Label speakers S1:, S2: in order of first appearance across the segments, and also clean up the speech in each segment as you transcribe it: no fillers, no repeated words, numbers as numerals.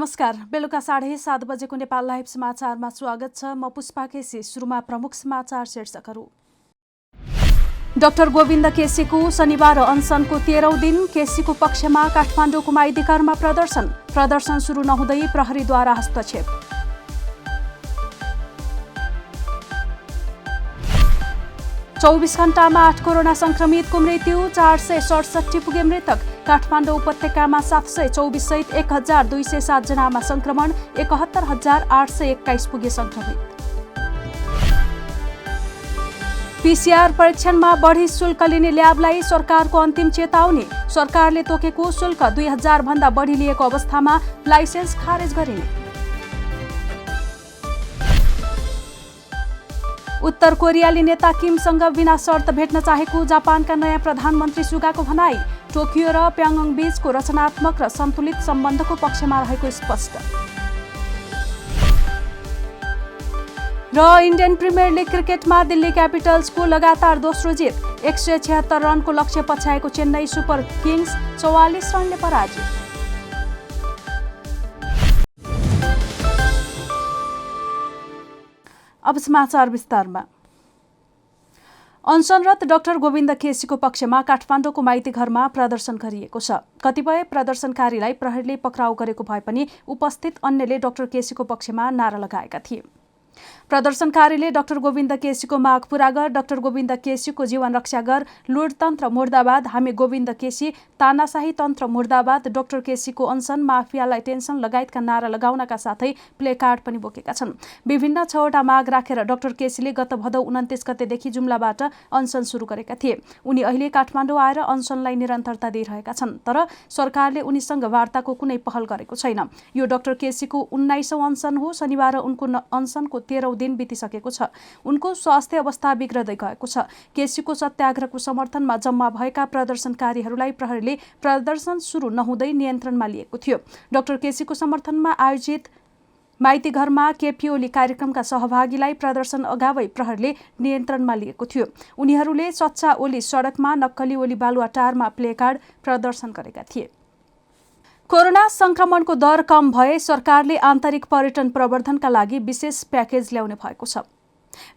S1: नमस्कार। बेलुका 7:30 बजेको नेपाल लाइभ समाचारमा स्वागत छ। म पुष्पा केसी। सुरुमा प्रमुख समाचार शीर्षकहरू। डाक्टर गोविन्द केसीको शनिबार अनसनको 13औं दिन। केसीको पक्षमा काठमाडौँको माइतीघरमा प्रदर्शन सुरु नहुँदै प्रहरीद्वारा हस्तक्षेप। चौबीस घण्टामा 8 कोरोना संक्रमितको मृत्यु, 467 पुगे मृतक। काठमाडौँ उपत्यकामा 724 सहित 1207 जनामा संक्रमण, 71821 पुगे संक्रमित। पीसीआर परीक्षणमा बढी शुल्क लिने ल्याबलाई सरकारको अन्तिम चेतावनी। सरकारले तोकेको शुल्क 2000 भन्दा बढी लिएको अवस्थामा लाइसेन्स खारेज गरिने। उत्तर कोरियाली नेता किमसँग बिना शर्त भेट्न चाहेको जापानका नयाँ प्रधानमन्त्री सुगाको भनाई। टोकियो र प्योङयाङ बीचको रचनात्मक र सन्तुलित सम्बन्धको पक्षमा रहेको स्पष्ट। र इन्डियन प्रिमियर लिग क्रिकेटमा दिल्ली क्यापिटल्सको लगातार दोस्रो जित। 176 रनको लक्ष्य पछ्याएको चेन्नई सुपर किङ्स 44 रनले पराजित। अब समाचार विस्तारमा। अनसनरत डाक्टर गोविन्द केसीको पक्षमा काठमाडौँको माइतीघरमा प्रदर्शन गरिएको छ। कतिपय प्रदर्शनकारीलाई प्रहरीले पक्राउ गरेको भए पनि उपस्थित अन्यले डाक्टर केसीको पक्षमा नारा लगाएका थिए। प्रदर्शनकारीले डाक्टर गोविन्द केसीको माग पूरा गर, डाक्टर गोविन्द केसीको जीवन रक्षा गर, लुटतन्त्र मुर्दाबाद, हामी गोविन्द केसी, तानाशाही तन्त्र मुर्दाबाद, डाक्टर केसीको अनसन, माफियालाई टेन्सन लगायतका नारा लगाउनका साथै प्लेकार्ड पनि बोकेका छन्। विभिन्न 6वटा माग राखेर डाक्टर केसीले गत भदौ 29 गतेदेखि जुम्लाबाट अनसन सुरु गरेका थिए। उनी अहिले काठमाडौँ आएर अनसनलाई निरन्तरता दिइरहेका छन्, तर सरकारले उनीसँग वार्ताको कुनै पहल गरेको छैन। यो डाक्टर केसीको 19औं अनसन हो। शनिबार उनको अनसनको 13औं दिन बितिसकेको छ। उनको स्वास्थ्य अवस्था बिग्रदै गएको छ। केसीको सत्याग्रहको समर्थनमा जम्मा भएका प्रदर्शनकारीहरूलाई प्रहरीले प्रदर्शन सुरु नहुँदै नियन्त्रणमा लिएको थियो। डाक्टर केसीको समर्थनमा आयोजित माइतीघरमा केपी ओली कार्यक्रमका सहभागीलाई प्रदर्शन अगावै प्रहरीले नियन्त्रणमा लिएको थियो। उनीहरूले सच्चा ओली सडकमा, नक्कली ओली बालुवाटारमा प्लेकार्ड प्रदर्शन गरेका थिए। कोरोना संक्रमणको दर कम भए सरकारले आन्तरिक पर्यटन प्रवर्धनका लागि विशेष प्याकेज ल्याउने भएको छ।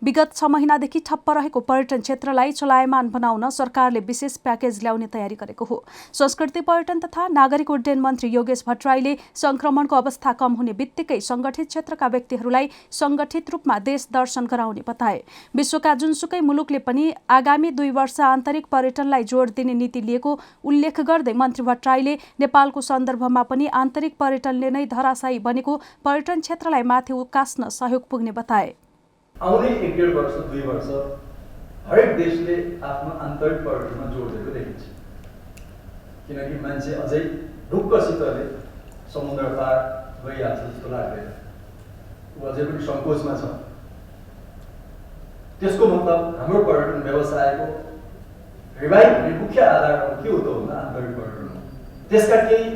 S1: विगत 6 महिनादेखि ठप्प रहेको पर्यटन क्षेत्रलाई चलायमान बनाउन सरकारले विशेष प्याकेज ल्याउने तयारी गरेको हो। संस्कृति पर्यटन तथा नागरिक उड्डयन मन्त्री योगेश भट्टराईले संक्रमणको अवस्था कम हुने बित्तिकै संगठित क्षेत्रका व्यक्तिहरूलाई संगठित रूपमा देश दर्शन गराउने बताए। विश्वका जुनसुकै मुलुकले पनि आगामी 2 वर्ष आन्तरिक पर्यटनलाई जोड दिने नीति लिएको उल्लेख गर्दै मन्त्री भट्टराईले नेपालको सन्दर्भमा पनि आन्तरिक पर्यटनले नै धराशायी बनेको पर्यटन क्षेत्रलाई माथि उकास्न सहयोग पुग्ने बताए।
S2: आउने 1-1.5 वर्ष 2 वर्ष हरेक देशले आफ्नो आन्तरिक पर्यटनमा जोड दिएको देखिन्छ। किनकि मान्छे अझै ढुक्कसितले समुद्र पार गइहाल्छ जस्तो लाग्दैन। ऊ अझै पनि सङ्कोचमा छ। त्यसको मतलब हाम्रो पर्यटन व्यवसायको रिभाइभ हुने मुख्य आधार के हो त भन्दा आन्तरिक पर्यटन हो। त्यसका केही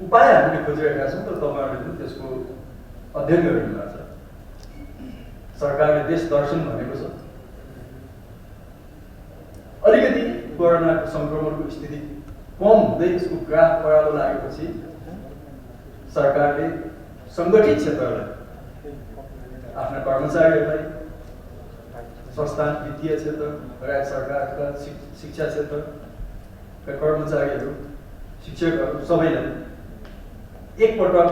S2: उपाय हामीले खोजिरहेका छौँ, तर तपाईँहरूले पनि त्यसको अध्ययन गरिनु भएको छ। सरकारले देश दर्शन भनेको छ। अलिकति कोरोनाको संक्रमणको स्थिति कम हुँदै यसको ग्राफ बढाउन लागेपछि सरकारले सङ्गठित क्षेत्रलाई, आफ्ना कर्मचारीहरूलाई, संस्थान वित्तीय क्षेत्र लगायत सरकारका शिक्षा क्षेत्रका कर्मचारीहरू, शिक्षकहरू सबैलाई एकपटक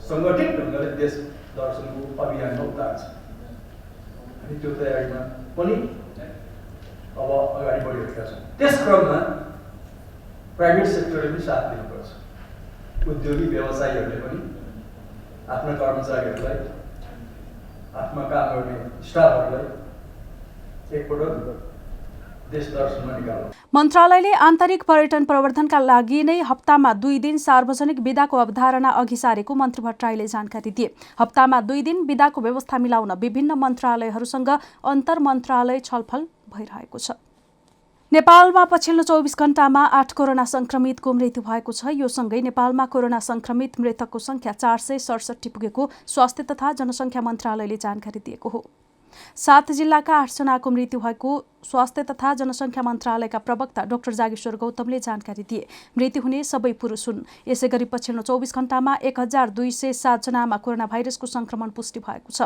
S2: सङ्गठित ढङ्गले देश दर्शनको अभियानमा उतार्छ। त्यो तयारीमा पनि अब अगाडि बढिरहेका छौँ। त्यस क्रममा प्राइभेट सेक्टरले पनि साथ दिनुपर्छ। उद्योगी व्यवसायीहरूले पनि आफ्ना कर्मचारीहरूलाई, आफ्ना काम गर्ने स्टाफहरूलाई एकपटक देश दर्शनमा निकाल्नु।
S1: मन्त्रालयले आन्तरिक पर्यटन प्रवर्धनका लागि नै हप्तामा 2 दिन सार्वजनिक बिदाको अवधारणा अघि सारेको मन्त्री भट्टराईले जानकारी दिए। हप्तामा 2 दिन बिदाको व्यवस्था मिलाउन विभिन्न मन्त्रालयहरूसँग अन्तर मन्त्रालय छलफल भइरहेको छ। नेपालमा पछिल्लो 24 घण्टामा 8 कोरोना संक्रमितको मृत्यु भएको छ। यो सँगै नेपालमा कोरोना संक्रमित मृतकको संख्या 467 पुगेको स्वास्थ्य तथा जनसङ्ख्या मन्त्रालयले जानकारी दिएको हो। 7 जिल्लाका 8 जनाको मृत्यु भएको स्वास्थ्य तथा जनसङ्ख्या मन्त्रालयका प्रवक्ता डाक्टर जागेश्वर गौतमले जानकारी दिए। मृत्यु हुने सबै पुरुष हुन्। यसै गरी पछिल्लो 24 घण्टामा 1207 जनामा कोरोना भाइरसको संक्रमण पुष्टि भएको छ।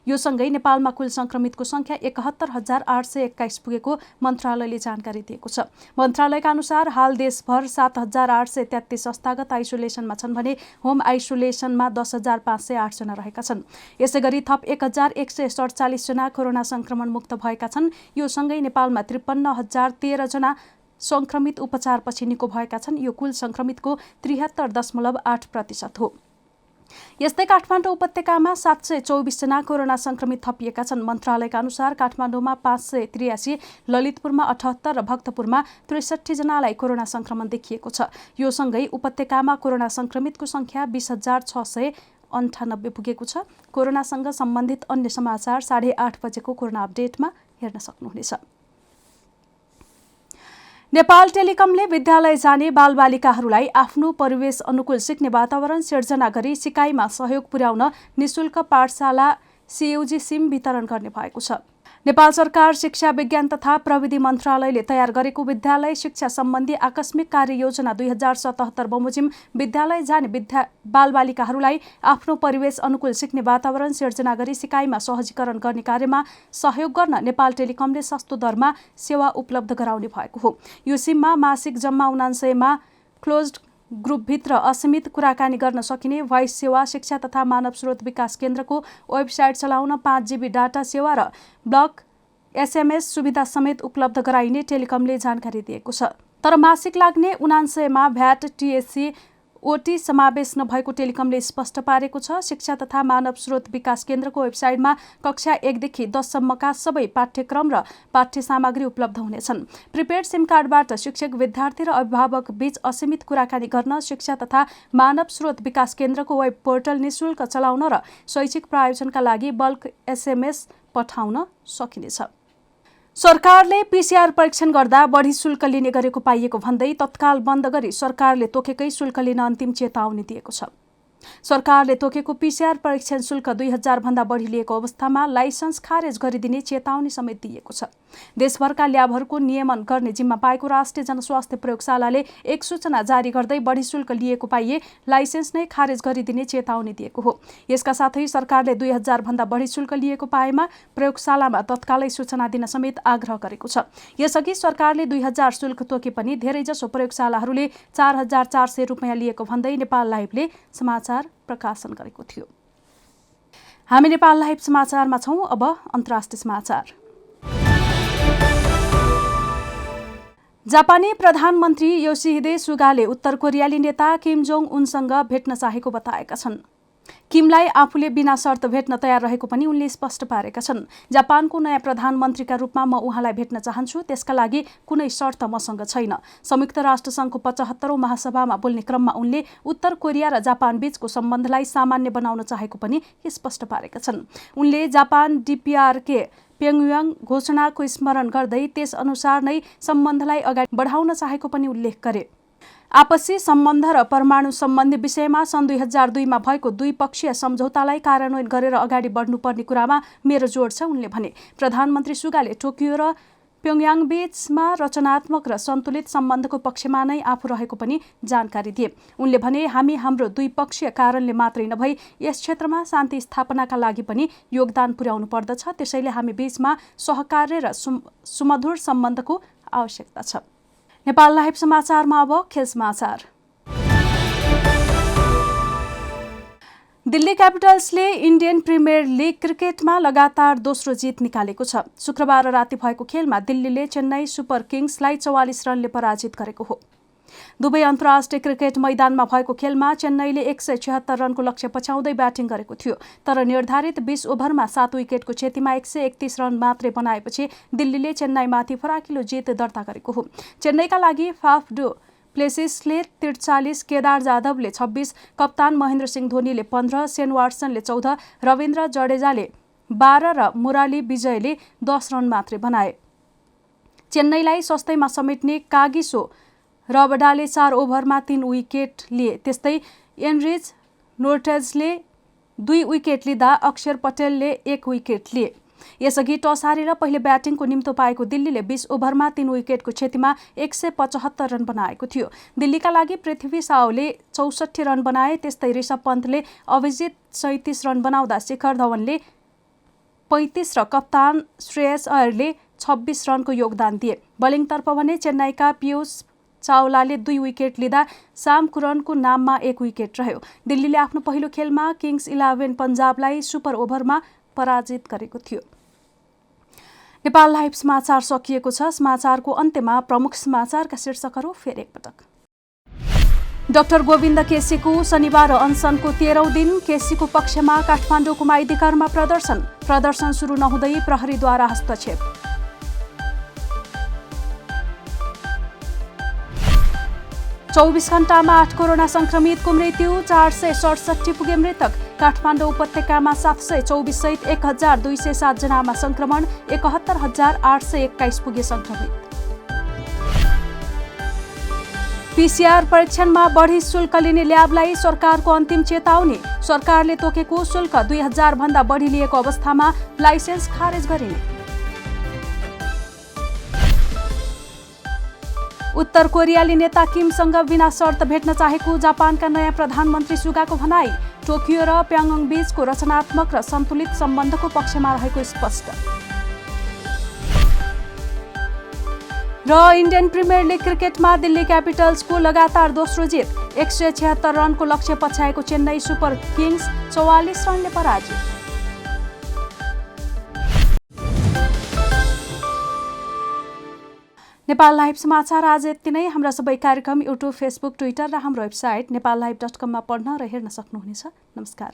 S1: यो सँगै नेपालमा कुल संक्रमितको संख्या 71821 पुगेको मन्त्रालयले जानकारी दिएको छ। मन्त्रालयका अनुसार हाल देशभर 7833 संस्थागत आइसोलेसनमा छन् भने होम आइसोलेसनमा 10,508 जना रहेका छन्। यसै गरी थप 1147 जना कोरोना संक्रमण मुक्त भएका छन्। यो सँगै नेपालमा 53,013 जना संक्रमित उपचारपछि निको भएका छन्। यो कुल संक्रमितको 73.8% हो। यस्तै काठमाडौँ उपत्यकामा 724 जना कोरोना संक्रमित थपिएका छन्। मन्त्रालयका अनुसार काठमाडौँमा 583, ललितपुरमा 78 र भक्तपुरमा 63 जनालाई कोरोना संक्रमण देखिएको छ। यो सँगै उपत्यकामा कोरोना संक्रमितको संख्या 20,698 पुगेको छ। कोरोनासँग सम्बन्धित अन्य समाचार 8:30 बजेको कोरोना अपडेटमा हेर्न सक्नुहुनेछ। नेपाल टेलिकमले विद्यालय जाने बालबालिकाहरूलाई आफ्नो परिवेश अनुकूल सिक्ने वातावरण सिर्जना गरी सिकाइमा सहयोग पुर्याउन निशुल्क पाठशाला CUG सिम वितरण गर्ने भएको छ। नेपाल सरकार शिक्षा विज्ञान तथा प्रविधि मन्त्रालयले तयार गरेको विद्यालय शिक्षा सम्बन्धी आकस्मिक कार्ययोजना 2077 बमोजिम विद्यालय जाने बालबालिकाहरूलाई आफ्नो परिवेश अनुकूल सिक्ने वातावरण सिर्जना गरी सिकाइमा सहजीकरण गर्ने कार्यमा सहयोग गर्न नेपाल टेलिकमले सस्तो दरमा सेवा उपलब्ध गराउने भएको हो। यो सिममा मासिक जम्मा 99 मा क्लोज्ड ग्रुपभित्र असीमित कुराकानी गर्न सकिने भोइस सेवा, शिक्षा तथा मानव स्रोत विकास केन्द्रको वेबसाइट चलाउन 5 GB डाटा सेवा र ब्लक SMS सुविधा समेत उपलब्ध गराइने टेलिकमले जानकारी दिएको छ। तर मासिक लाग्ने 99 मा भ्याट, TSC, OT समावेश नभएको टेलिकमले स्पष्ट पारेको छ। शिक्षा तथा मानव स्रोत विकास केन्द्रको वेबसाइटमा कक्षा 1 देखि 10 सम्मका सबै पाठ्यक्रम र पाठ्य सामग्री उपलब्ध हुनेछन्। प्रिपेड सिम कार्डबाट शिक्षक, विद्यार्थी र अभिभावक बीच असीमित कुराकानी गर्न शिक्षा तथा मानव स्रोत विकास केन्द्रको वेब पोर्टल निशुल्क चलाउन र शैक्षिक प्रायोजनका लागि बल्क SMS पठाउन सकिनेछ। सरकारले PCR परीक्षण गर्दा बढी शुल्क लिने गरेको पाइएको भन्दै तत्काल बन्द गरी सरकारले तोकेकै शुल्क लिन अन्तिम चेतावनी दिएको छ। सरकारले तोकेको PCR परीक्षण शुल्क 2000 भन्दा बढी लिएको अवस्थामा लाइसेन्स खारेज गरिदिने चेतावनी समेत दिएको छ। देशभरका ल्याबहरूको नियमन गर्ने जिम्मा पाएको राष्ट्रिय जनस्वास्थ्य प्रयोगशालाले एक सूचना जारी गर्दै बढी शुल्क लिएको पाइए लाइसेन्स नै खारेज गरिदिने चेतावनी दिएको हो। यसका साथै सरकारले 2000 भन्दा बढी शुल्क लिएको पाएमा प्रयोगशालामा तत्कालै सूचना दिन समेत आग्रह गरेको छ। यसअघि सरकारले 2000 शुल्क तोके पनि धेरैजसो प्रयोगशालाहरूले 4400 रुपैयाँ लिएको भन्दै नेपाल लाइभले समाचार प्रकाशन गरेको थियो। हामी नेपाल लाइभ समाचारमा छौं। अब अन्तर्राष्ट्रिय समाचार। जापानी प्रधानमन्त्री योसिहिदे सुगाले उत्तर कोरियाली नेता किम जोङ उनसँग भेट्न चाहेको बताएका छन्। किमलाई आफूले बिना शर्त भेट्न तयार रहेको पनि उनले स्पष्ट पारेका छन्। जापानको नयाँ प्रधानमन्त्रीका रूपमा म उहाँलाई भेट्न चाहन्छु, त्यसका लागि कुनै शर्त मसँग छैन। संयुक्त राष्ट्रसङ्घको 75औं महासभामा बोल्ने क्रममा उनले उत्तर कोरिया र जापान बीचको सम्बन्धलाई सामान्य बनाउन चाहेको पनि स्पष्ट पारेका छन्। उनले जापान DPRK प्योङयाङ घोषणाको स्मरण गर्दै त्यसअनुसार नै सम्बन्धलाई अगाडि बढाउन चाहेको पनि उल्लेख गरे। आपसी सम्बन्ध र परमाणु सम्बन्धी विषयमा सन् 2002 मा भएको द्विपक्षीय सम्झौतालाई कार्यान्वयन गरेर अगाडि बढ्नुपर्ने कुरामा मेरो जोड छ, उनले भने। प्रधानमन्त्री सुगाले टोकियो र प्योङयाङ बीचमा रचनात्मक र सन्तुलित सम्बन्धको पक्षमा नै आफू रहेको पनि जानकारी दिए। उनले भने, हामी हाम्रो द्विपक्षीय कारणले मात्रै नभई यस क्षेत्रमा शान्ति स्थापनाका लागि पनि योगदान पुर्याउनु पर्दछ, त्यसैले हामी बीचमा सहकार्य र सुमधुर सम्बन्धको आवश्यकता छ। नेपाल लाइभ समाचारमा अब खेल समाचार। दिल्ली क्यापिटल्सले इन्डियन प्रिमियर लिग क्रिकेटमा लगातार दोस्रो जित निकालेको छ। शुक्रबार राति भएको खेलमा दिल्लीले चेन्नई सुपर किङ्सलाई 44 रनले पराजित गरेको हो। दुवै अन्तर्राष्ट्रिय क्रिकेट मैदानमा भएको खेलमा चेन्नईले 176 रनको लक्ष्य पछ्याउँदै ब्याटिङ गरेको थियो, तर निर्धारित 20 ओभरमा 7 विकेटको क्षतिमा 131 रन मात्रै बनाएपछि दिल्लीले चेन्नईमाथि फराकिलो जित दर्ता गरेको हो। चेन्नईका लागि फाफ डु प्लेसिसले 43, केदार जाधवले 26, कप्तान महेन्द्र सिंह धोनीले 15, सेन वाटसनले 14, रविन्द्र जडेजाले 12 र मुराली विजयले 10 रन मात्रै बनाए। चेन्नईलाई सस्तैमा समेट्ने कागिसो रबडाले 4 ओभरमा 3 विकेट लिए। त्यस्तै एनरिच नोर्टेजले 2 विकेट लिँदा अक्षर पटेलले 1 विकेट लिए। यसअघि टस हारेर पहिले ब्याटिङको निम्तो पाएको दिल्लीले 20 ओभरमा 3 विकेटको क्षतिमा 175 रन बनाएको थियो। दिल्लीका लागि पृथ्वी साउले 64 रन बनाए। त्यस्तै ऋषभ पन्तले अभिजित 37 रन बनाउँदा शिखर धवनले 35 र कप्तान श्रेयस अयरले 26 रनको योगदान दिए। बलिङतर्फ भने चेन्नईका पीयूष चावलाले 2 विकेट लिँदा साम कुरनको नाममा 1 विकेट रह्यो। दिल्लीले आफ्नो पहिलो खेलमा किङ्स 11 पन्जाबलाई सुपर ओभरमा पराजित गरेको थियो। नेपाल लाइभ समाचार सकिएको छ। समाचारको अन्त्यमा प्रमुख समाचारका शीर्षकहरू फेरि एकपटक। डाक्टर गोविन्द केसीको शनिबार अनसनको 13औं दिन केसीको पक्षमा काठमाडौँको माइतीघरमा प्रदर्शन सुरु नहुँदै प्रहरीद्वारा हस्तक्षेप। चौबीस घण्टामा 8 कोरोना संक्रमितको मृत्यु, 467 पुगे मृतक। काठमाडौँ उपत्यकामा 724 सहित 1207 जनामा संक्रमण, 71821 पुगे संक्रमित। पीसीआर परीक्षणमा बढी शुल्क लिने ल्याबलाई सरकारको अन्तिम चेतावनी। सरकारले तोकेको शुल्क 2000 भन्दा बढी लिएको अवस्थामा लाइसेन्स खारेज गरिने। उत्तर कोरियाली नेता किमसँग बिना शर्त भेट्न चाहेको जापानका नयाँ प्रधानमन्त्री सुगाको भनाई। टोकियो र प्याङङ बीचको रचनात्मक र सन्तुलित सम्बन्धको पक्षमा रहेको स्पष्ट। र इन्डियन प्रिमियर लिग क्रिकेटमा दिल्ली क्यापिटल्सको लगातार दोस्रो जित। 176 रनको लक्ष्य पछ्याएको चेन्नई सुपर किङ्स 44 रनले पराजित। नेपाल लाइभ समाचार आज यति नै। हाम्रा सबै कार्यक्रम युट्युब, फेसबुक, ट्विटर र हाम्रो वेबसाइट नेपाललाइभ.com मा पढ्न र हेर्न सक्नुहुनेछ। नमस्कार।